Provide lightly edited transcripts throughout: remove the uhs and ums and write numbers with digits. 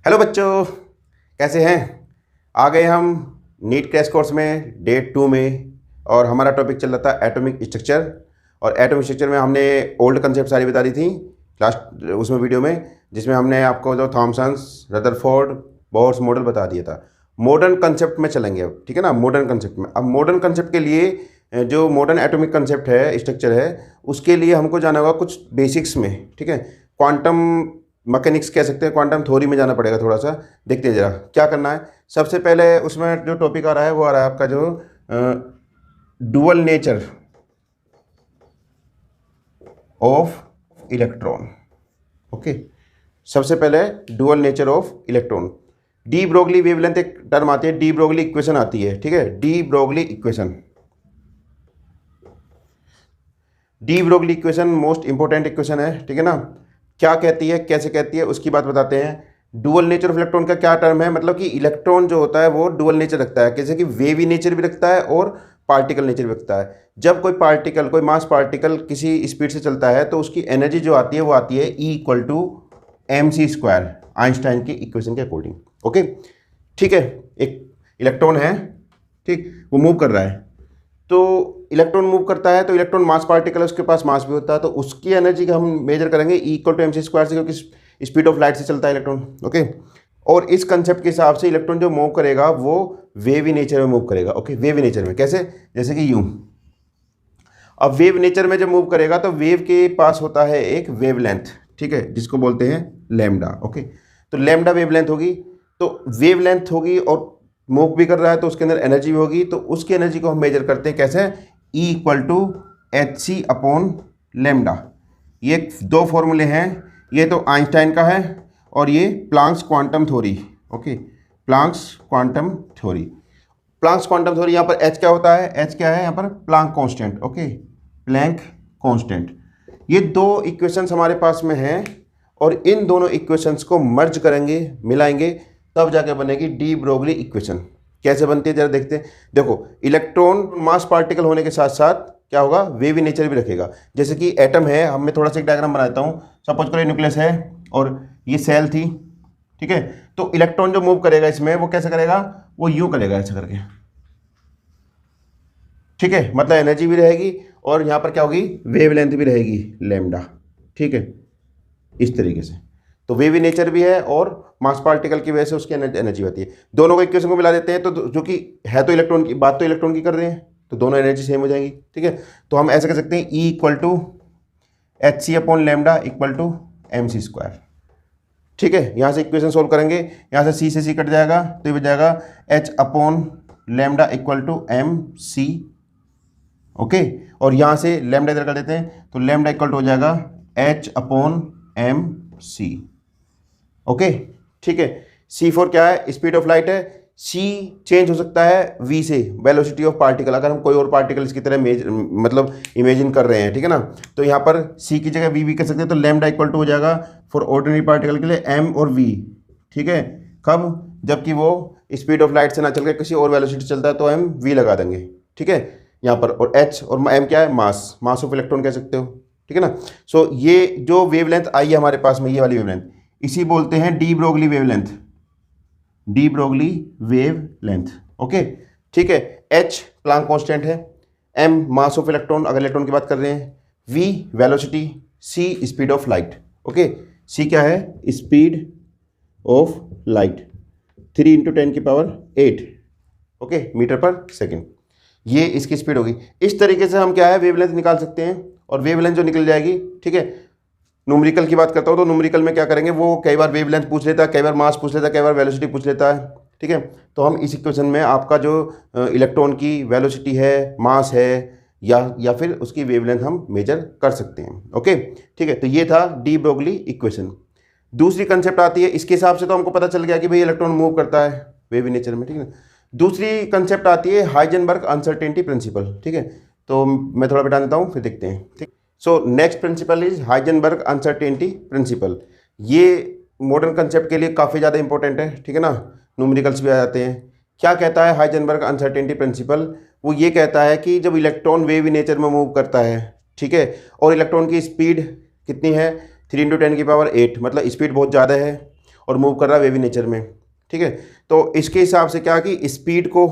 Hello बच्चों, कैसे हैं। आ गए हम नीट क्रैश कोर्स में डे 2 में। और हमारा टॉपिक चल रहा था एटॉमिक स्ट्रक्चर। और एटॉमिक स्ट्रक्चर में हमने ओल्ड कंसेप्ट सारी बता दी थी लास्ट उसमें वीडियो में, जिसमें हमने आपको जो थॉमसन्स, रदरफोर्ड, बोर्स मॉडल बता दिया था। मॉडर्न कंसेप्ट में चलेंगे अब, ठीक है ना। मॉडर्न कंसेप्ट में अब मॉडर्न कंसेप्ट के लिए जो मॉडर्न एटॉमिक कंसेप्ट है, स्ट्रक्चर है, उसके लिए हमको जाना होगा कुछ बेसिक्स में, ठीक है। क्वांटम मैकेनिक्स कह सकते हैं, क्वांटम थ्योरी में जाना पड़ेगा थोड़ा सा। देखते हैं जरा क्या करना है। सबसे पहले उसमें जो टॉपिक आ रहा है वो आ रहा है आपका जो dual nature of electron. Okay, सबसे पहले dual nature of electron. D Broglie wavelength एक टर्म आती है, डी ब्रोगली इक्वेशन आती है, ठीक है। De Broglie equation, de Broglie equation most important equation है, ठीक है ना। क्या कहती है, कैसे कहती है, उसकी बात बताते हैं। डुअल नेचर ऑफ इलेक्ट्रॉन का क्या टर्म है, मतलब कि इलेक्ट्रॉन जो होता है वो डुअल नेचर रखता है, जैसे कि वेवी नेचर भी रखता है और पार्टिकल नेचर भी रखता है। जब कोई पार्टिकल, कोई मास पार्टिकल किसी स्पीड से चलता है तो उसकी एनर्जी जो आती है वो आती है E=mc², आइंस्टाइन की इक्वेशन के अकॉर्डिंग। ओके, ठीक है। एक इलेक्ट्रॉन है, ठीक, वो मूव कर रहा है। तो इलेक्ट्रॉन मूव करता है तो इलेक्ट्रॉन मास पार्टिकल है, उसके पास मास भी होता है, तो उसकी एनर्जी का हम मेजर करेंगे E=mc² से, क्योंकि स्पीड ऑफ लाइट से चलता है इलेक्ट्रॉन। ओके, और इस कंसेप्ट के हिसाब से इलेक्ट्रॉन जो मूव करेगा वो वेवी नेचर में मूव करेगा। ओके, वेवी नेचर में कैसे, जैसे कि यूं। अब वेव नेचर में जब मूव करेगा तो वेव के पास होता है एक वेवलेंथ, ठीक है, जिसको बोलते हैं लैम्डा। ओके, तो लैम्डा वेवलेंथ होगी, तो वेवलेंथ होगी और मूव भी कर रहा है तो उसके अंदर एनर्जी भी होगी। तो उसकी एनर्जी को हम मेजर करते हैं कैसे, E=hc/λ। ये दो फॉर्मूले हैं, ये तो आइंस्टाइन का है और ये Planck's quantum theory. Okay, Planck's quantum theory. Planck's quantum theory, यहाँ पर H क्या होता है, H क्या है यहाँ पर, Planck constant. Okay, Planck constant. ये दो इक्वेशंस हमारे पास में हैं और इन दोनों इक्वेशंस को मर्ज करेंगे, मिलाएंगे, तब जाके बनेगी डी ब्रोगली इक्वेशन। कैसे बनती है जरा देखते हैं। देखो, इलेक्ट्रॉन मास पार्टिकल होने के साथ साथ क्या होगा, वेवी नेचर भी रखेगा। जैसे कि एटम है, हम मैं थोड़ा सा एक डायग्राम बनाता हूँ। सपोज करो न्यूक्लियस है और ये सेल थी, ठीक है। तो इलेक्ट्रॉन जो मूव करेगा इसमें वो कैसे करेगा, वो यूं करेगा ऐसे करके, ठीक है। मतलब एनर्जी भी रहेगी और यहाँ पर क्या होगी, वेवलेंथ भी रहेगी लैम्डा, ठीक है, इस तरीके से। तो वेवी नेचर भी है और मास पार्टिकल की वजह से उसकी एनर्जी होती है। दोनों को इक्वेशन को मिला देते हैं तो जो कि है तो इलेक्ट्रॉन की, बात तो इलेक्ट्रॉन की कर रहे हैं, तो दोनों एनर्जी सेम हो जाएंगी, ठीक है। तो हम ऐसे कह सकते हैं E=hc/λ=mc², ठीक है। यहाँ से इक्वेशन सोल्व करेंगे, यहाँ से C से C कट जाएगा तो ये बच जाएगा H/λ=mc। ओके, और यहाँ से लैम्डा इधर कर देते हैं तो लैम्डा इक्वल टू हो जाएगा H/mc। ओके, ठीक है। C4 क्या है, स्पीड ऑफ लाइट है। C चेंज हो सकता है V से, वेलोसिटी ऑफ पार्टिकल, अगर हम कोई और पार्टिकल इसकी तरह मतलब इमेजिन कर रहे हैं, ठीक है ना। तो यहाँ पर C की जगह V भी कर सकते हैं। तो लैम्डा इक्वल टू हो जाएगा फॉर ऑर्डिनरी पार्टिकल के लिए M और V, ठीक है। कब, जबकि वो स्पीड ऑफ लाइट से ना चल के किसी और वेलोसिटी चलता है तो हम V लगा देंगे, ठीक है, यहाँ पर। और H और M क्या है, मास, मास ऑफ इलेक्ट्रॉन कह सकते हो, ठीक है ना। सो ये जो वेवलेंथ आई है हमारे पास में, ये वाली वेवलेंथ, इसी बोलते हैं de Broglie wavelength, de Broglie wavelength. Okay, ठीक है। H प्लांक कांस्टेंट है, M मास ऑफ इलेक्ट्रॉन अगर इलेक्ट्रॉन की बात कर रहे हैं, V velocity, C speed of light. Okay, C क्या है, speed of light, 3 × 10⁸, okay, metre पर सेकेंड, ये इसकी स्पीड होगी। इस तरीके से हम क्या है, वेवलेंथ निकाल सकते हैं। और वेवलेंथ जो निकल जाएगी, ठीक है। न्यूमेरिकल की बात करता हूँ तो न्यूमेरिकल में क्या करेंगे, वो कई बार वेवलेंथ पूछ लेता है, कई बार मास पूछ लेता है, कई बार वेलोसिटी पूछ लेता है, ठीक है। तो हम इस इक्वेशन में आपका जो इलेक्ट्रॉन की वेलोसिटी है, मास है, या फिर उसकी वेवलेंथ हम मेजर कर सकते हैं। ओके, ठीक है। तो ये था डी ब्रोगली इक्वेशन। दूसरी कंसेप्ट आती है, इसके हिसाब से तो हमको पता चल गया कि भाई इलेक्ट्रॉन मूव करता है वेवी नेचर में, ठीक है। दूसरी कंसेप्ट आती है हाइजेनबर्ग अनसर्टेनिटी प्रिंसिपल, ठीक है। तो मैं थोड़ा बता देता हूँ, फिर देखते हैं, ठीक। So next principle is Heisenberg uncertainty principle. ये मॉडर्न कंसेप्ट के लिए काफ़ी ज़्यादा इंपॉर्टेंट है, ठीक है ना। न्यूमेरिकल्स भी आ जाते हैं। क्या कहता है हाइजेनबर्ग अनसर्टेनिटी प्रिंसिपल, वो ये कहता है कि जब इलेक्ट्रॉन वेवी नेचर में मूव करता है, ठीक है, और इलेक्ट्रॉन की स्पीड कितनी है, 3 × 10⁸, मतलब स्पीड बहुत ज़्यादा है और मूव कर रहा है वेवी नेचर में, ठीक है। तो इसके हिसाब से क्या कि स्पीड को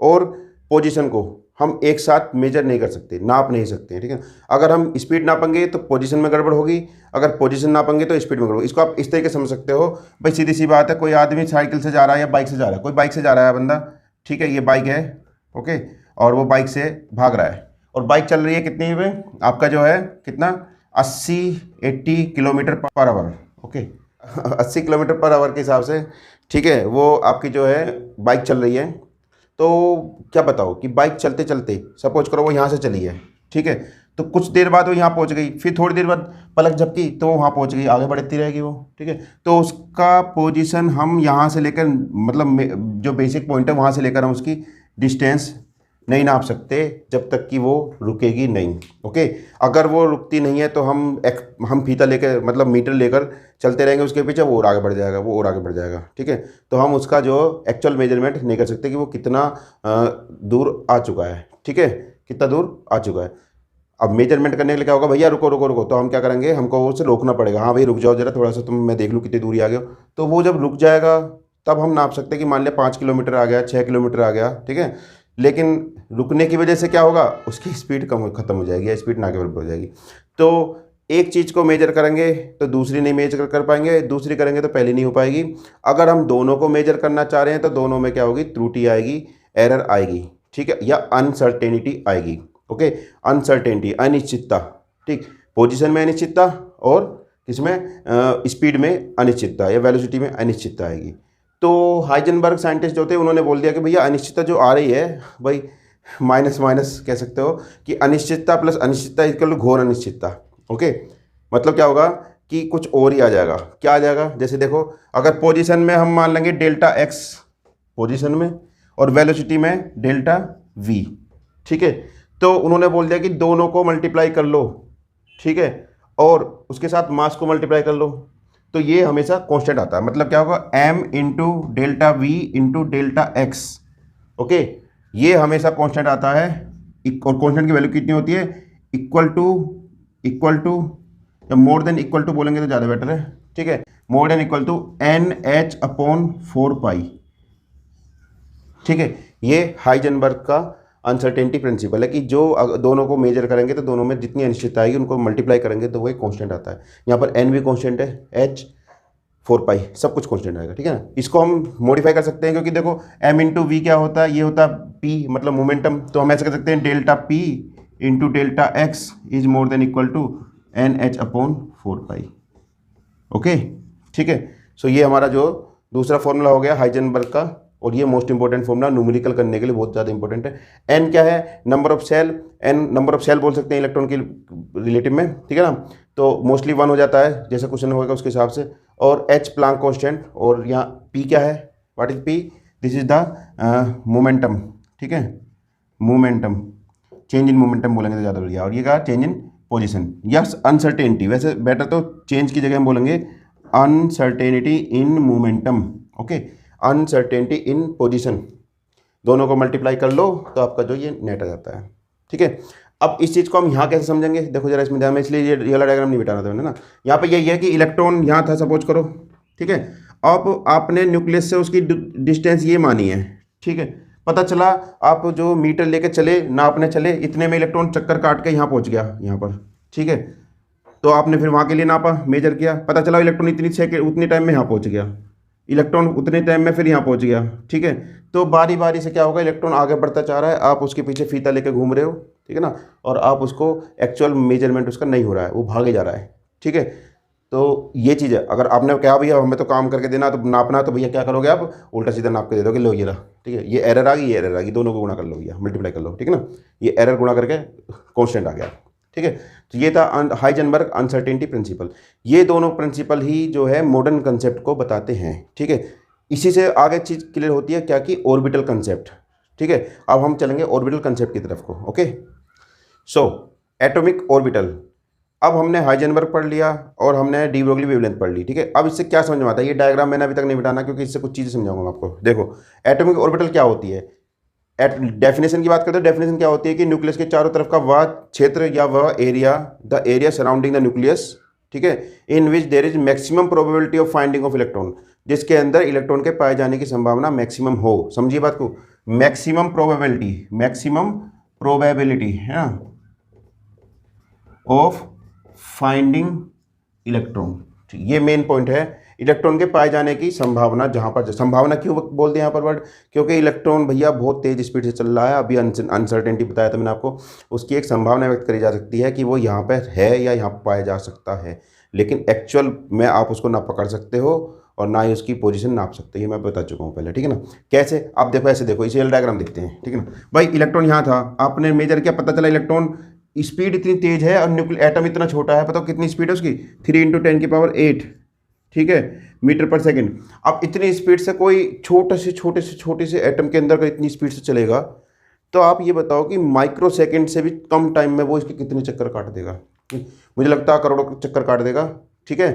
और पोजीशन को हम एक साथ मेजर नहीं कर सकते, नाप नहीं सकते हैं, ठीक है। अगर हम स्पीड नापेंगे तो पोजीशन में गड़बड़ होगी, अगर पोजीशन नापेंगे तो स्पीड में गड़बड़ होगी। इसको आप इस तरीके से समझ सकते हो भाई, सीधी सी बात है, कोई आदमी साइकिल से जा रहा है या बाइक से जा रहा है, कोई बाइक से जा रहा है बंदा, ठीक है, ये बाइक है, ओके, और वो बाइक से भाग रहा है और बाइक चल रही है कितनी पे, आपका जो है कितना 80 kilometre per hour, okay 80 kilometre per hour के हिसाब से, ठीक है, वो आपकी जो है बाइक चल रही है। तो क्या बताओ कि बाइक चलते चलते सपोज करो वो यहाँ से चली है, ठीक है, तो कुछ देर बाद वो यहाँ पहुँच गई, फिर थोड़ी देर बाद पलक झपकी तो वो वहाँ पहुँच गई, आगे बढ़ती रहेगी वो, ठीक है। तो उसका पोजीशन हम यहाँ से लेकर, मतलब जो बेसिक पॉइंट है वहाँ से लेकर हम उसकी डिस्टेंस नहीं नाप सकते जब तक कि वो रुकेगी नहीं, ओके। अगर वो रुकती नहीं है तो हम फीता लेकर, मतलब मीटर लेकर चलते रहेंगे उसके पीछे, वो और आगे बढ़ जाएगा, वो और आगे बढ़ जाएगा, ठीक है। तो हम उसका जो एक्चुअल मेजरमेंट नहीं कर सकते कि वो कितना दूर आ चुका है, ठीक है, कितना दूर आ चुका है। अब मेजरमेंट करने के लिए क्या होगा, भैया रुको रुको रुको, तो हम क्या करेंगे, हमको उसे रोकना पड़ेगा, हाँ भाई रुक जाओ जरा थोड़ा सा, तुम मैं देख लूँ कितनी दूरी आ गए हो। तो वो जब रुक जाएगा तब हम नाप सकते हैं कि मान लिया 5 किलोमीटर आ गया, 6 किलोमीटर आ गया, ठीक है। लेकिन रुकने की वजह से क्या होगा, उसकी स्पीड खत्म हो जाएगी या स्पीड ना के बराबर हो जाएगी। तो एक चीज़ को मेजर करेंगे तो दूसरी नहीं मेजर कर पाएंगे, दूसरी करेंगे तो पहली नहीं हो पाएगी। अगर हम दोनों को मेजर करना चाह रहे हैं तो दोनों में क्या होगी, त्रुटि आएगी, एरर आएगी, ठीक है, या अनसर्टेनिटी आएगी, ओके। अनसर्टेनिटी, अनिश्चितता, ठीक, पोजीशन में अनिश्चितता और इसमें स्पीड में अनिश्चितता या वेलोसिटी में अनिश्चितता आएगी। तो हाइजेनबर्ग साइंटिस्ट जो थे उन्होंने बोल दिया कि भैया अनिश्चितता जो आ रही है भाई, माइनस माइनस कह सकते हो कि अनिश्चितता प्लस अनिश्चितता इक्वल टू घोर अनिश्चितता, ओके। मतलब क्या होगा कि कुछ और ही आ जाएगा, क्या आ जाएगा, जैसे देखो अगर पोजीशन में हम मान लेंगे डेल्टा एक्स पोजीशन में और वेलोसिटी में डेल्टा वी, ठीक है, तो उन्होंने बोल दिया कि दोनों को मल्टीप्लाई कर लो, ठीक है, और उसके साथ मास को मल्टीप्लाई कर लो, तो ये हमेशा कांस्टेंट आता है। मतलब क्या होगा, m into delta we into delta x, okay, ये हमेशा कांस्टेंट आता है। और कांस्टेंट की वैल्यू कितनी होती है, इक्वल टू या मोर देन इक्वल टू बोलेंगे तो ज़्यादा बेटर है, ठीक है, more than equal to NH upon 4 pi, ठीक है। ये हाइजेनबर्ग का अनसर्टेनिटी प्रिंसिपल है कि जो दोनों को मेजर करेंगे तो दोनों में जितनी अनिश्चितता आएगी उनको मल्टीप्लाई करेंगे तो वही कांस्टेंट आता है। यहाँ पर n भी कांस्टेंट है, h 4 पाई सब कुछ कांस्टेंट आएगा, ठीक है ना। इसको हम मॉडिफाई कर सकते हैं क्योंकि देखो m इंटू वी क्या होता है, ये होता है p मतलब मोमेंटम, तो हम ऐसे कर सकते हैं delta p into delta x is more than equal to NH upon 4 pi, okay, ठीक है। सो ये हमारा जो दूसरा फॉर्मूला हो गया हाइजेनबर्ग का, और ये मोस्ट इंपॉर्टेंट फॉर्मूला न्यूमेरिकल करने के लिए बहुत ज़्यादा इंपॉर्टेंट है। n क्या है, number of cell, n number of cell बोल सकते हैं इलेक्ट्रॉन के रिलेटिव में, ठीक है ना, तो मोस्टली 1 हो जाता है जैसा क्वेश्चन होगा उसके हिसाब से। और h प्लांक कांस्टेंट, और यहाँ p क्या है, what is p, this is the momentum, ठीक है, मोमेंटम, चेंज इन मोमेंटम बोलेंगे तो ज़्यादा बढ़िया। और ये क्या, चेंज इन पोजिशन या अनसर्टेनिटी, वैसे बेटर तो चेंज की जगह हम बोलेंगे uncertainty in momentum, okay, uncertainty in position, दोनों को मल्टीप्लाई कर लो तो आपका जो ये नेट आ जाता है, ठीक है। अब इस चीज़ को हम यहाँ कैसे समझेंगे, देखो जरा इसमें ध्यान में, इसलिए ये वाला डायग्राम नहीं बिठाना था मैंने ना। यहाँ पे यही है कि इलेक्ट्रॉन यहाँ था सपोज करो, ठीक है, अब आपने न्यूक्लियस से उसकी डिस्टेंस ये मानी है, ठीक है, पता चला आप जो मीटर लेके चले, नापने चले, इतने में इलेक्ट्रॉन चक्कर काट के यहाँ पहुँच गया यहाँ पर, ठीक है, तो आपने फिर वहाँ के लिए नापा, मेजर किया, पता चला इलेक्ट्रॉन उतनी टाइम में यहाँ पहुँच गया, इलेक्ट्रॉन उतने टाइम में फिर यहाँ पहुँच गया, ठीक है। तो बारी बारी से क्या होगा, इलेक्ट्रॉन आगे बढ़ता चाह रहा है, आप उसके पीछे फीता लेके घूम रहे हो, ठीक है ना, और आप उसको एक्चुअल मेजरमेंट उसका नहीं हो रहा है, वो भागे जा रहा है, ठीक है। तो ये चीज़ है, अगर आपने कहा भैया हमें तो काम करके देना तो नापना, तो भैया क्या करोगे आप, उल्टा सीधा नाप के दे दोगे, लो ये रहा, ठीक है, ये एरर आ गई, ये एरर आ गई, दोनों को गुणा कर लो भैया, मल्टीप्लाई कर लो, ठीक है ना, ये एरर गुणा करके कॉन्स्टेंट आ गया, ठीक है। तो ये था हाइजेनबर्ग अनसर्टेनिटी प्रिंसिपल। ये दोनों प्रिंसिपल ही जो है मॉडर्न कंसेप्ट को बताते हैं, ठीक है। इसी से आगे चीज़ क्लियर होती है क्या कि ऑर्बिटल कंसेप्ट, ठीक है। अब हम चलेंगे ऑर्बिटल कंसेप्ट की तरफ को, ओके। सो एटॉमिक ऑर्बिटल, अब हमने हाइजेनबर्ग पढ़ लिया और हमने डी ब्रोगली वेवलेंथ पढ़ ली, ठीक है। अब इससे क्या समझ में आता है, ये डायग्राम मैंने अभी तक नहीं बिठाना क्योंकि इससे कुछ चीज़ें समझाऊंगा मैं आपको। देखो एटॉमिक ऑर्बिटल क्या होती है, डेफिनेशन की बात करते हैं, डेफिनेशन क्या होती है कि न्यूक्लियस के चारों तरफ का वह क्षेत्र या वह area, the area surrounding the nucleus, ठीक है, in which there is maximum probability of finding of electron, जिसके अंदर इलेक्ट्रॉन के पाए जाने की संभावना मैक्सिमम हो। समझिए बात को, मैक्सिमम प्रोबेबिलिटी है ना ऑफ फाइंडिंग इलेक्ट्रॉन, ये मेन पॉइंट है, इलेक्ट्रॉन के पाए जाने की संभावना। जहां पर संभावना क्यों बोलते हैं यहाँ पर वर्ड, क्योंकि इलेक्ट्रॉन भैया बहुत तेज स्पीड से चल रहा है, अभी अनसर्टेनिटी बताया था मैंने आपको, उसकी एक संभावना व्यक्त करी जा सकती है कि वो यहाँ पर है या यहाँ पर पाया जा सकता है, लेकिन एक्चुअल में आप उसको ना पकड़ सकते हो और ना ही उसकी पोजीशन नाप सकते, ये मैं बता चुका हूँ पहले, ठीक है ना। कैसे, आप देखो ऐसे देखो, इसे डायग्राम देखते हैं, ठीक है ना भाई। इलेक्ट्रॉन यहाँ था, आपने मेजर किया, पता चला इलेक्ट्रॉन स्पीड इतनी तेज है और न्यूक्लियर एटम इतना छोटा है, पता कितनी स्पीड है उसकी, 3 × 10⁸, ठीक है, मीटर पर सेकंड। अब इतनी स्पीड से कोई छोटे से एटम के अंदर का इतनी स्पीड से चलेगा, तो आप ये बताओ कि माइक्रो सेकंड से भी कम टाइम में वो इसके कितने चक्कर काट देगा, मुझे लगता है करोड़ों चक्कर काट देगा, ठीक है।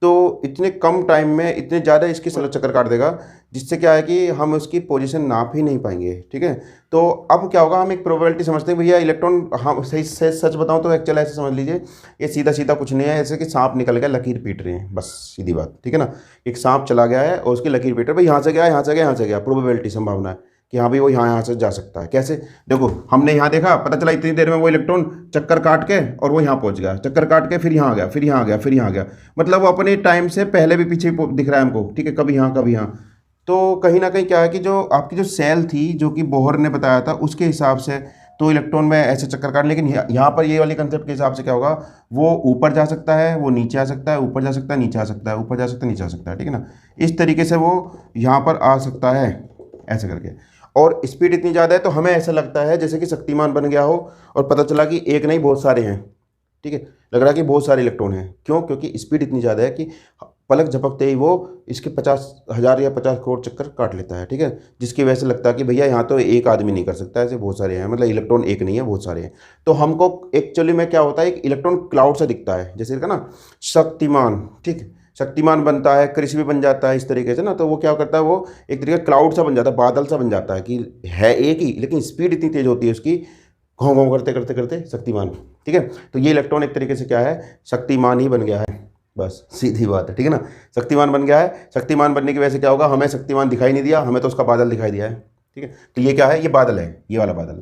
तो इतने कम टाइम में इतने ज़्यादा इसके चक्कर काट देगा, जिससे क्या है कि हम उसकी पोजीशन नाप ही नहीं पाएंगे, ठीक है। तो अब क्या होगा, हम एक प्रोबेबिलिटी समझते हैं भैया इलेक्ट्रॉन, हम सही सच बताऊं तो एक्चुअल ऐसे समझ लीजिए, ये सीधा सीधा कुछ नहीं है, ऐसे कि सांप निकल गया, लकीर पीट रहे हैं, बस सीधी बात, ठीक है ना। एक सांप चला गया है और उसकी लकीर पीट रहे, भाई यहाँ से गया, यहाँ से गया, यहाँ से गया, प्रोबेबिलिटी संभावना है कि हाँ भाई वो यहाँ से जा सकता है। कैसे, देखो हमने यहाँ देखा, पता चला इतनी देर में वो इलेक्ट्रॉन चक्कर काट के और वो यहाँ पहुँच गया, चक्कर काट के फिर यहाँ आ गया, फिर यहाँ आ गया, फिर यहाँ आ गया, मतलब वो अपने टाइम से पहले भी पीछे दिख रहा है हमको, ठीक है, कभी यहाँ कभी यहाँ। तो कहीं ना कहीं क्या है कि जो आपकी जो सेल थी, जो कि बोहर ने बताया था, उसके हिसाब से तो इलेक्ट्रॉन में ऐसे चक्कर काट, लेकिन यहाँ पर ये वाली कंसेप्ट के हिसाब से क्या होगा, वो ऊपर जा सकता है, वो नीचे आ सकता है, ऊपर जा सकता है, नीचे आ सकता है, ऊपर जा सकता है, नीचे आ सकता है, ठीक है ना। इस तरीके से वो यहाँ पर आ सकता है ऐसे करके, और स्पीड इतनी ज़्यादा है तो हमें ऐसा लगता है जैसे कि शक्तिमान बन गया हो और पता चला कि एक नहीं बहुत सारे हैं, ठीक है, लग रहा है कि बहुत सारे इलेक्ट्रॉन हैं। क्यों, क्योंकि स्पीड इतनी ज़्यादा है कि पलक झपकते ही वो इसके 50,000 या 50 करोड़ चक्कर काट लेता है, ठीक है, जिसकी वजह से लगता है कि भैया यहाँ तो एक आदमी नहीं कर सकता, ऐसे बहुत सारे हैं, मतलब इलेक्ट्रॉन एक नहीं है, बहुत सारे हैं। तो हमको एक्चुअली में क्या होता है, एक इलेक्ट्रॉन क्लाउड सा दिखता है, जैसे का ना शक्तिमान, ठीक है, शक्तिमान बनता है, कृषि भी बन जाता है इस तरीके से ना, तो वो क्या करता है, वो एक तरीके का क्लाउड सा बन जाता है, बादल सा बन जाता है कि है एक ही, लेकिन स्पीड इतनी तेज होती है उसकी, घों घों करते करते करते शक्तिमान, ठीक है। तो ये इलेक्ट्रॉन एक तरीके से क्या है, शक्तिमान ही बन गया है, बस सीधी बात है, ठीक है ना, शक्तिमान बन गया है। शक्तिमान बनने की वजह से क्या होगा, हमें शक्तिमान दिखाई नहीं दिया, हमें तो उसका बादल दिखाई दिया है, ठीक है। तो ये क्या है, ये बादल है, ये वाला बादल,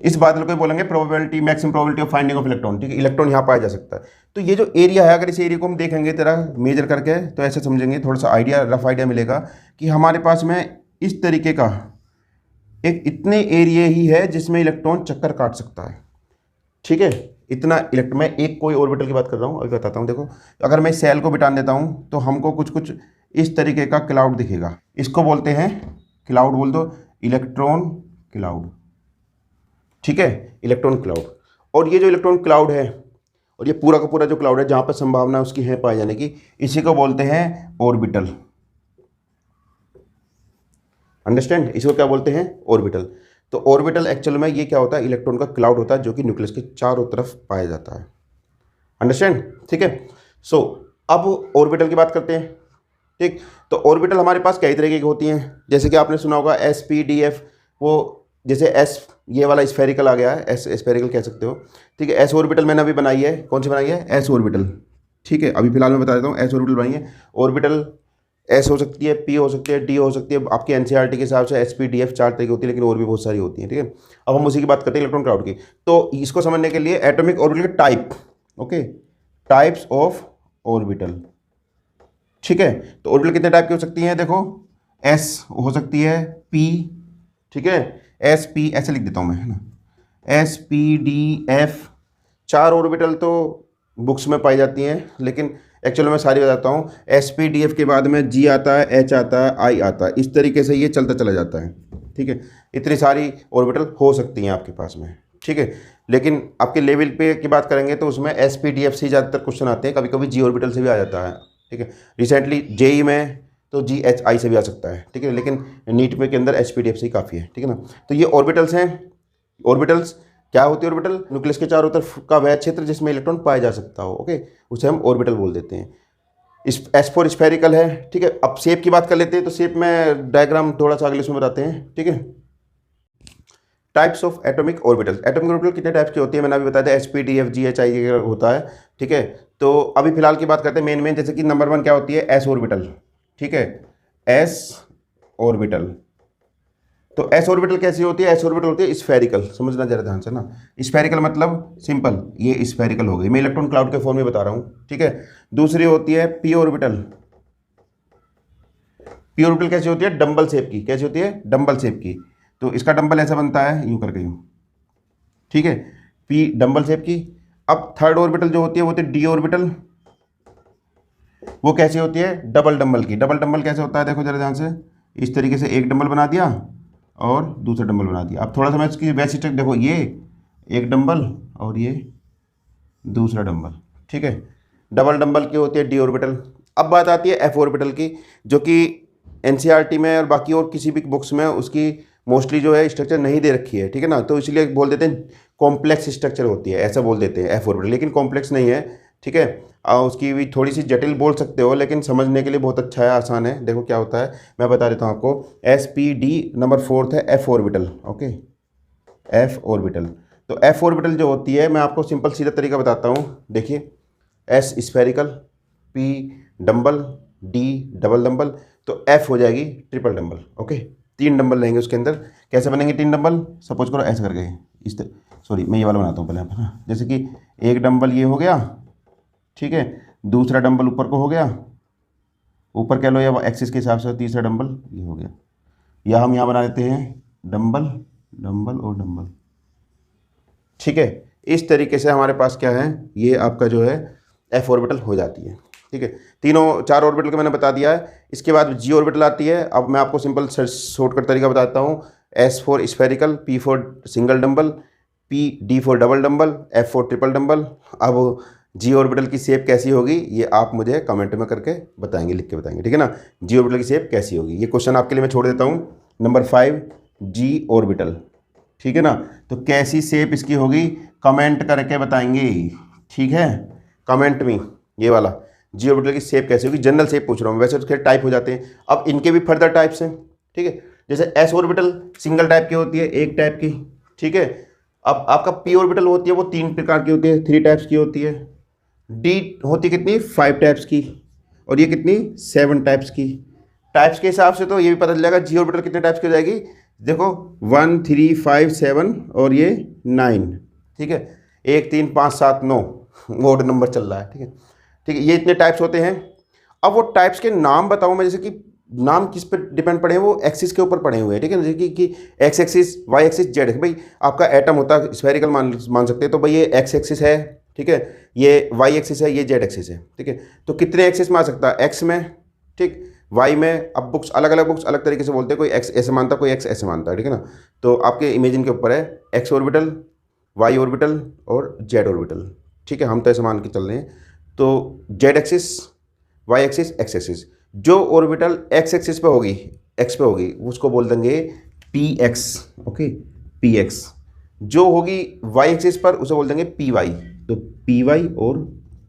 इस बादल को बोलेंगे probability, maximum probability of finding of electron, ठीक है, इलेक्ट्रॉन यहाँ पाया जा सकता है। तो ये जो एरिया है, अगर इस एरिया को हम देखेंगे तरह मेजर करके, तो ऐसे समझेंगे, थोड़ा सा आइडिया, रफ आइडिया मिलेगा कि हमारे पास में इस तरीके का एक इतने एरिया ही है जिसमें इलेक्ट्रॉन चक्कर काट सकता है, ठीक है, इतना इलेक्ट्रॉन। मैं एक कोई ऑर्बिटल की बात कर रहा हूँ, अभी बताता हूँ। देखो अगर मैं सेल को बिठान देता हूँ तो हमको कुछ कुछ इस तरीके का क्लाउड दिखेगा, इसको बोलते हैं क्लाउड, बोल दो इलेक्ट्रॉन क्लाउड, ठीक है, इलेक्ट्रॉन क्लाउड। और ये जो इलेक्ट्रॉन क्लाउड है और ये पूरा का पूरा जो क्लाउड है जहाँ पर संभावना उसकी है पाए जाने की, इसी को बोलते हैं ऑर्बिटल। अंडरस्टैंड, इसको क्या बोलते हैं, ऑर्बिटल। तो ऑर्बिटल एक्चुअल में ये क्या होता है, इलेक्ट्रॉन का क्लाउड होता है जो कि न्यूक्लियस के चारों तरफ पाया जाता है। अंडरस्टैंड, ठीक है। सो अब ऑर्बिटल की बात करते हैं, ठीक। तो ऑर्बिटल हमारे पास कई तरीके की होती हैं, जैसे कि आपने सुना होगा SPDF, वो जैसे एस, ये वाला स्फेरिकल आ गया है, एस स्फेरिकल कह सकते हो, ठीक है। एस ऑर्बिटल मैंने अभी बनाई है, कौन सी बनाई है, एस ऑर्बिटल, ठीक है, अभी फिलहाल मैं बता देता हूँ, एस ऑर्बिटल बनाई है। ऑर्बिटल एस हो सकती है, पी हो सकती है, डी हो सकती है, आपकी NCERT के हिसाब से SPDF 4 तरीके होती है, लेकिन और भी बहुत सारी होती हैं, ठीक है। अब हम उसी की बात करते हैं, इलेक्ट्रॉन क्लाउड की। तो इसको समझने के लिए एटॉमिक ऑर्बिटल के type, okay, types of orbital, ठीक है। तो ऑर्बिटल कितने टाइप की हो सकती हैं, देखो एस हो सकती है, पी, ठीक है, SP ऐसे लिख देता हूँ मैं, है ना, SPDF, 4 ऑर्बिटल तो बुक्स में पाई जाती हैं, लेकिन एक्चुअली मैं सारी बताता हूँ। SPDF के बाद में G आता है, H आता है, I आता है, इस तरीके से ये चलता चला जाता है, ठीक है। इतनी सारी ऑर्बिटल हो सकती हैं आपके पास में, ठीक है। लेकिन आपके लेवल पे की बात करेंगे तो उसमें SPDF से ज़्यादातर क्वेश्चन आते हैं, कभी कभी G ऑर्बिटल से भी आ जाता है, ठीक है। रिसेंटली JEE में तो GHI से भी आ सकता है, ठीक है, लेकिन नीट में के अंदर SPDF से ही काफ़ी है, ठीक है ना। तो ये ऑर्बिटल्स हैं। ऑर्बिटल्स क्या होती है, ऑर्बिटल न्यूक्लियस के चारों तरफ का वह क्षेत्र जिसमें इलेक्ट्रॉन पाया जा सकता हो, ओके, उसे हम ऑर्बिटल बोल देते हैं। S फॉर स्फेरिकल है, ठीक है। अब शेप की बात कर लेते हैं, तो शेप में डायग्राम थोड़ा सा अगले इसमें बताते हैं, ठीक है। Types of atomic orbital. Atomic orbital कितने टाइप्स की होती है मैंने अभी बताया था, sp d f g h i होता है, ठीक है। तो अभी फिलहाल की बात करते हैं मेन जैसे कि नंबर 1 क्या होती है, s ऑर्बिटल, ठीक है, s ऑर्बिटल। तो s ऑर्बिटल कैसी होती है, s ऑर्बिटल होती है स्फेरिकल, समझना जरा ध्यान से ना। स्फेरिकल मतलब सिंपल, ये स्फेरिकल हो गई, मैं इलेक्ट्रॉन क्लाउड के फॉर्म में बता रहा हूँ, ठीक है। दूसरी होती है p ऑर्बिटल। p ऑर्बिटल कैसी होती है, डंबल शेप की, कैसी होती है, डंबल शेप की। तो इसका डंबल ऐसा बनता है यूं करके यूं, ठीक है, p डंबल शेप की। अब थर्ड ऑर्बिटल जो होती है वो होती है d ऑर्बिटल। वो कैसी होती है, डबल डंबल की। डबल डंबल कैसे होता है, देखो जरा ध्यान से, इस तरीके से एक डंबल बना दिया और दूसरा डंबल बना दिया। अब थोड़ा सा मैं इसकी वैसी चेक, देखो ये एक डंबल और ये दूसरा डंबल, ठीक है। डबल डंबल की होती है डी ऑर्बिटल। अब बात आती है एफ ऑर्बिटल की, जो कि एनसीईआरटी में और बाकी और किसी भी बुक्स में उसकी मोस्टली जो है स्ट्रक्चर नहीं दे रखी है, ठीक है ना। तो इसलिए बोल देते हैं कॉम्प्लेक्स स्ट्रक्चर होती है, ऐसा बोल देते हैं एफ ऑर्बिटल, लेकिन कॉम्प्लेक्स नहीं है, ठीक है। उसकी भी थोड़ी सी जटिल बोल सकते हो, लेकिन समझने के लिए बहुत अच्छा है, आसान है। देखो क्या होता है, मैं बता देता हूँ आपको। एस पी डी नंबर 4 है F orbital, okay, F orbital. तो एफ ऑर्बिटल जो होती है, मैं आपको सिंपल सीधा तरीका बताता हूँ। देखिए, S spherical, P dumbbell, D double dumbbell, तो एफ हो जाएगी ट्रिपल डंबल, ओके। 3 डंबल रहेंगे उसके अंदर। कैसे बनेंगे 3 डंबल, सपोज करो ऐसे करके, इस सॉरी मैं ये वाला बनाता हूँ पहले यहाँ पर, जैसे कि एक डंबल ये हो गया, ठीक है, दूसरा डंबल ऊपर को हो गया, ऊपर कह लो या एक्सिस के हिसाब से, तीसरा डंबल ये हो गया, या हम यहाँ बना देते हैं डंबल डंबल और डंबल, ठीक है। इस तरीके से हमारे पास क्या है, ये आपका जो है एफ ऑर्बिटल हो जाती है, ठीक है। तीनों 4 ऑर्बिटल का मैंने बता दिया है। इसके बाद जी ऑर्बिटल आती है। अब मैं आपको सिंपल शॉर्टकट तरीका बताता हूँ। S for spherical, P for single dumbbell, P D for double dumbbell, F for triple dumbbell. अब जी ऑर्बिटल की शेप कैसी होगी, ये आप मुझे कमेंट में करके बताएंगे, लिख के बताएंगे, ठीक है ना। जी ऑर्बिटल की शेप कैसी होगी, ये क्वेश्चन आपके लिए मैं छोड़ देता हूँ। नंबर 5 जी ऑर्बिटल, ठीक है ना। तो कैसी शेप इसकी होगी, कमेंट करके बताएंगे, ठीक है, कमेंट में। ये वाला जी ऑर्बिटल की शेप कैसी होगी, जनरल शेप पूछ रहा हूँ, वैसे उसके टाइप हो जाते हैं। अब इनके भी फर्दर टाइप्स हैं, ठीक है। जैसे एस ऑर्बिटल सिंगल टाइप की होती है, एक टाइप की, ठीक है। अब आपका पी ऑर्बिटल होती है, वो 3 प्रकार की होती है, 3 टाइप्स की होती है। डी होती है कितनी, 5 टाइप्स की, और ये कितनी, 7 टाइप्स की। टाइप्स के हिसाब से तो ये भी पता चल जाएगा जी ऑर्बिटल कितने टाइप्स की हो जाएगी। देखो 1 3 5 7 और ये 9, ठीक है, 1 3 5 7 9 ओड नंबर चल रहा है, ठीक है, ठीक है। ये इतने टाइप्स होते हैं। अब वो टाइप्स के नाम बताऊँ मैं, जैसे कि नाम किस पर डिपेंड पड़े हैं, वो एक्सिस के ऊपर पड़े हुए हैं, ठीक है। जैसे कि x axis, y axis, z axis. भाई आपका एटम होता है स्फेरिकल मान सकते हैं, तो भाई ये एक्स एक्सिस है, ठीक है, ये वाई एक्सिस है, ये जेड एक्सिस है, ठीक है। तो कितने एक्सिस में आ सकता है, एक्स में, ठीक, वाई में। अब बुक्स अलग अलग बुक्स अलग तरीके से बोलते हैं, कोई एक्स ऐसे मानता है, कोई एक्स ऐसे मानता है, ठीक है ना। तो आपके इमेजिन के ऊपर है, एक्स ऑर्बिटल, वाई ऑर्बिटल और जेड ऑर्बिटल, ठीक है। हम तो ऐसे मान के चल रहे हैं। तो z axis, y axis, x axis. जो ऑर्बिटल एक्स एक्सिस पे होगी, एक्स पे होगी, उसको बोल देंगे p x, okay, p x. जो होगी वाई एक्सिस पर, उसे बोल देंगे पी वाई। तो पी वाई और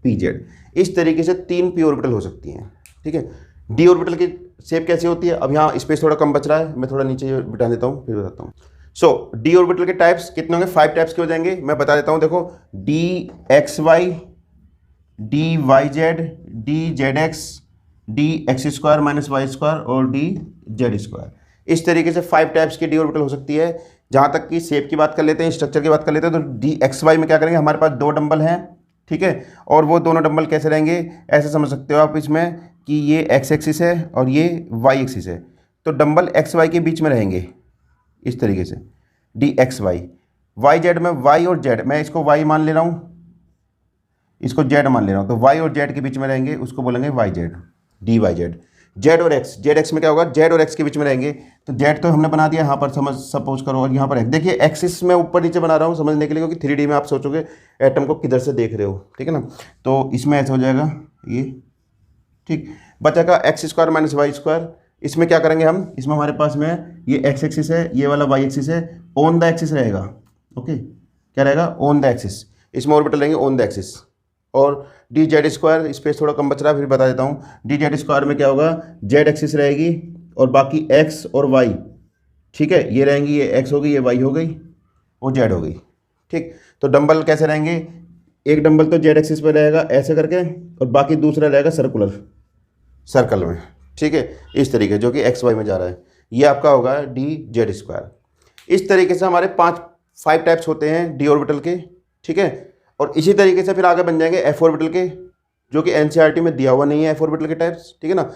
पी जेड, इस तरीके से 3 पी ऑर्बिटल हो सकती हैं, ठीक है। डी ऑर्बिटल की शेप कैसी होती है, अब यहाँ स्पेस थोड़ा कम बच रहा है, मैं थोड़ा नीचे बिठा देता हूँ, फिर बताता हूँ। सो डी ऑर्बिटल के टाइप्स कितने होंगे, 5 टाइप्स के हो जाएंगे, मैं बता देता हूँ। देखो d x y, d y z, d z x, d x square minus y square और डी जेड स्क्वायर। इस तरीके से 5 टाइप्स की डी ऑर्बिटल हो सकती है। जहाँ तक कि शेप की बात कर लेते हैं, स्ट्रक्चर की बात कर लेते हैं, तो डी एक्स वाई में क्या करेंगे, हमारे पास 2 डंबल हैं, ठीक है। और वो दोनों डंबल कैसे रहेंगे, ऐसे समझ सकते हो आप इसमें कि ये एक्स एक्सिस है और ये वाई एक्सिस है, तो डंबल एक्स वाई के बीच में रहेंगे इस तरीके से, d x y. Y z में वाई और जेड, मैं इसको वाई मान ले रहा हूँ, इसको जेड मान ले रहा हूँ, तो वाई और जेड के बीच में रहेंगे, उसको बोलेंगे y z, d y z. Z और एक्स, जेड एक्स में क्या होगा, जेड और एक्स के बीच में रहेंगे, तो जेड तो हमने बना दिया यहाँ पर, समझ सपोज करो, और यहाँ पर एक्स। देखिए एक्सिस में ऊपर नीचे बना रहा हूँ समझने के लिए, क्योंकि 3D में आप सोचोगे एटम को किधर से देख रहे हो, ठीक है ना। तो इसमें ऐसा हो जाएगा ये, ठीक। बचा x square minus y square. इसमें क्या करेंगे हम, इसमें हमारे पास में ये एक्स एक्सिस है, ये वाला वाई एक्सिस है, ऑन द एक्सिस रहेगा, ओके, क्या रहेगा, ऑन द एक्सिस। इसमें ऑर्बिटल रहेंगे ऑन द एक्सिस। और डी जेड स्क्वायर, स्पेस थोड़ा कम बच रहा है, फिर बता देता हूँ। डी जेड स्क्वायर में क्या होगा, जेड एक्सिस रहेगी और बाकी एक्स और वाई, ठीक है, ये रहेंगी, ये एक्स हो गई, ये वाई हो गई, वो जेड हो गई। ठीक, तो डंबल कैसे रहेंगे, एक डंबल तो जेड एक्सिस पे रहेगा ऐसे करके, और बाकी दूसरा रहेगा सर्कल में। ठीक है, इस तरीके जो कि एक्स वाई में जा रहा है, ये आपका होगा डी जेड स्क्वायर। इस तरीके से हमारे 5 टाइप्स होते हैं डी ऑर्बिटल के। ठीक है, और इसी तरीके से फिर आगे बन जाएंगे एफ ऑर्बिटल के, जो कि एनसीईआरटी में दिया हुआ नहीं है एफ ऑर्बिटल के टाइप्स। ठीक है ना,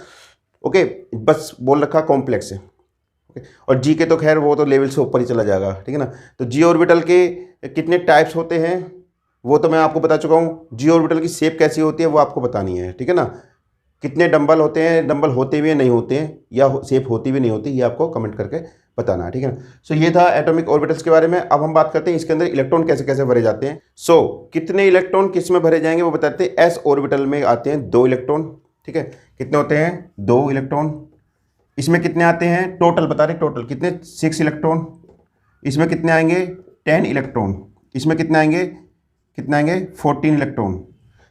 ओके, बस बोल रखा कॉम्प्लेक्स है। और जी के तो खैर वो तो लेवल से ऊपर ही चला जाएगा। ठीक है ना, तो जी ऑर्बिटल के कितने टाइप्स होते हैं वो तो मैं आपको बता चुका हूँ। जी ऑर्बिटल की शेप कैसी होती है वो आपको बतानी है। ठीक है ना, कितने डंबल होते हैं, डंबल होते हुए नहीं होते हैं, या शेप होती हुई नहीं होती, ये आपको कमेंट करके बताना है। ठीक है ना, सो ये था एटॉमिक ऑर्बिटल्स के बारे में। अब हम बात करते हैं इसके अंदर इलेक्ट्रॉन कैसे कैसे भरे जाते हैं। सो कितने इलेक्ट्रॉन किस में भरे जाएंगे वो बताते हैं। एस ऑर्बिटल में आते हैं 2 इलेक्ट्रॉन। ठीक है, कितने होते हैं, 2 इलेक्ट्रॉन। इसमें कितने आते हैं, टोटल बता रहे, टोटल कितने, 6 इलेक्ट्रॉन। इसमें कितने आएंगे, 10 इलेक्ट्रॉन। इसमें कितने आएंगे, 14 इलेक्ट्रॉन।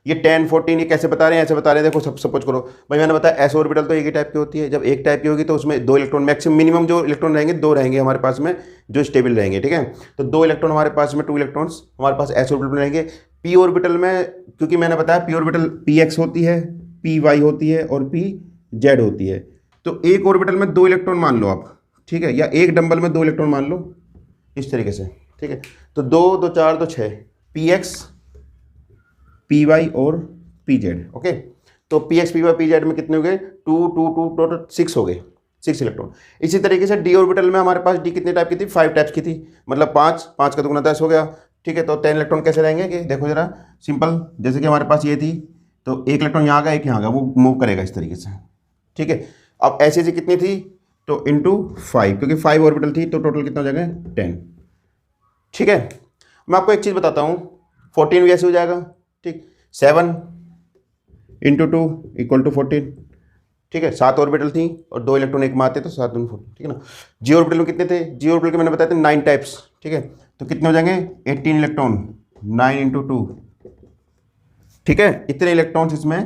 ये 10 14 ये कैसे बता रहे हैं, ऐसे बता रहे हैं। देखो सब सपोज करो भाई, मैंने बताया एस ऑर्बिटल तो एक ही टाइप की होती है। जब एक टाइप की होगी तो उसमें 2 इलेक्ट्रॉन मैक्सिमम, मिनिमम जो इलेक्ट्रॉन रहेंगे 2 रहेंगे हमारे पास में, जो स्टेबल रहेंगे। ठीक है, तो 2 इलेक्ट्रॉन हमारे पास में, 2 इलेक्ट्रॉन्स हमारे पास एस ऑर्बिटल में रहेंगे। पी ऑर्बिटल में, क्योंकि मैंने बताया पी ऑर्बिटल पी एक्स होती है, पी वाई होती है और पी जेड होती है। तो एक ऑर्बिटल में 2 इलेक्ट्रॉन मान लो आप। ठीक है, या एक डंबल में 2 इलेक्ट्रॉन मान लो, इस तरीके से। ठीक है, तो 2 2 4 2 6, पी एक्स पी वाई और पी जेड। ओके, तो p x p y p z में कितने हो गए, 2 2 2 टोटल 6 हो गए, 6 इलेक्ट्रॉन। इसी तरीके से डी ऑर्बिटल में हमारे पास डी कितने टाइप की थी, 5 टाइप्स की थी, मतलब 5 5 का दुगुना 10 हो गया। ठीक है, तो 10 इलेक्ट्रॉन कैसे रहेंगे कि देखो जरा सिंपल, जैसे कि हमारे पास ये थी, तो एक इलेक्ट्रॉन यहाँ का एक यहाँ का, वो मूव करेगा इस तरीके से। ठीक है, अब ऐसे ऐसे कितनी थी, तो इंटू 5, क्योंकि 5 ऑर्बिटल थी तो टोटल कितना हो जाएगा, 10। ठीक है, मैं आपको एक चीज़ बताता हूँ, 14 भी ऐसे हो जाएगा। ठीक, 7 इंटू 2 इक्वल टू 14। ठीक है, 7 ऑर्बिटल थी और 2 इलेक्ट्रॉन एक में आते तो 7 2 14। ठीक है ना, जी ऑर्बिटल में कितने थे, जी ऑर्बिटल के मैंने बताया था 9 टाइप्स। ठीक है, तो कितने हो जाएंगे, 18 इलेक्ट्रॉन, 9 इंटू 2। ठीक है, इतने इलेक्ट्रॉन्स इसमें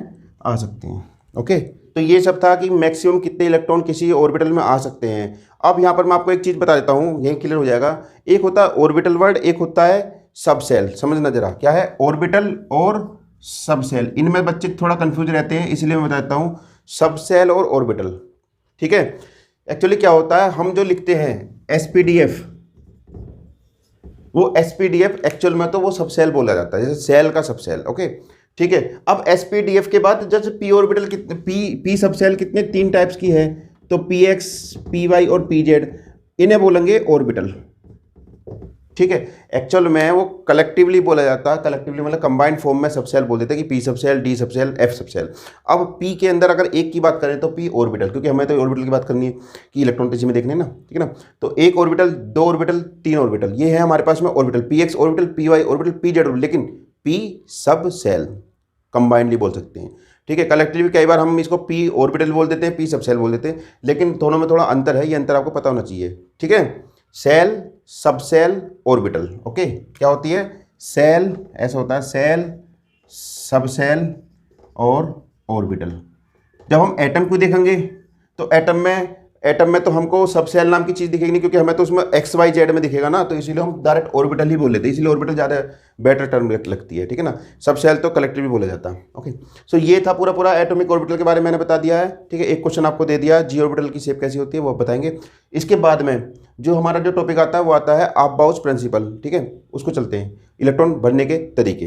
आ सकते हैं। ओके, तो ये सब था कि मैक्सिमम कितने इलेक्ट्रॉन किसी ऑर्बिटल में आ सकते हैं। अब यहाँ पर मैं आपको एक चीज़ बता देता हूँ, यही क्लियर हो जाएगा। एक होता है ऑर्बिटल वर्ड, एक होता है सब सेल। समझना जरा क्या है ऑर्बिटल और सब सेल, इनमें बच्चे थोड़ा कंफ्यूज रहते हैं, इसलिए मैं बताता हूँ सब सेल और ऑर्बिटल। ठीक है, एक्चुअली क्या होता है, हम जो लिखते हैं एसपीडीएफ, वो एसपीडीएफ एक्चुअल में तो वो सब सेल बोला जाता है, जैसे सेल का सब सेल। ओके, ठीक है, अब एसपीडीएफ के बाद जैसे पी ऑर्बिटल कितने, पी सब सेल कितने, 3 टाइप्स की है, तो पी एक्स पी वाई और पी जेड, इन्हें बोलेंगे ऑर्बिटल। ठीक है, एक्चुअल में वो कलेक्टिवली बोला जाता है, कलेक्टिवली मतलब कंबाइंड फॉर्म में सब सेल बोल देते हैं कि पी सब सेल, डी सब सेल, एफ सब सेल। अब पी के अंदर अगर एक की बात करें तो पी ऑर्बिटल, क्योंकि हमें तो ऑर्बिटल की बात करनी है कि इलेक्ट्रॉन में देखने ना। ठीक है ना, तो 1 ऑर्बिटल, 2 ऑर्बिटल, 3 ऑर्बिटल, ये है हमारे पास में orbital, p x orbital, p y orbital, p z orbital, लेकिन पी सब सेल कंबाइंडली बोल सकते हैं। ठीक है, कलेक्टिवली कई बार हम इसको पी ऑर्बिटल बोल देते हैं, पी सब सेल बोल देते हैं, लेकिन दोनों में थोड़ा अंतर है, ये अंतर आपको पता होना चाहिए। ठीक है, सेल, सब सेल, ऑर्बिटल। ओके, क्या होती है, सेल ऐसा होता है, सेल, सब सेल और ऑर्बिटल। जब हम एटम को देखेंगे तो एटम में तो हमको सब सेल नाम की चीज़ दिखेगी नहीं, क्योंकि हमें तो उसमें एक्स वाई जेड में दिखेगा ना, तो इसीलिए हम डायरेक्ट ऑर्बिटल ही बोल लेते हैं, इसीलिए ऑर्बिटल ज़्यादा बेटर टर्म लगती है। ठीक है ना, सब सेल तो कलेक्टिवली बोला जाता है। ओके, सो ये था पूरा एटॉमिक ऑर्बिटल के बारे में मैंने बता दिया है। ठीक है, एक क्वेश्चन आपको दे दिया, जी ऑर्बिटल की शेप कैसी होती है वो बताएंगे। इसके बाद में जो हमारा जो टॉपिक आता है वो आता है ऑफ बाउच प्रिंसिपल। ठीक है, उसको चलते हैं, इलेक्ट्रॉन भरने के तरीके।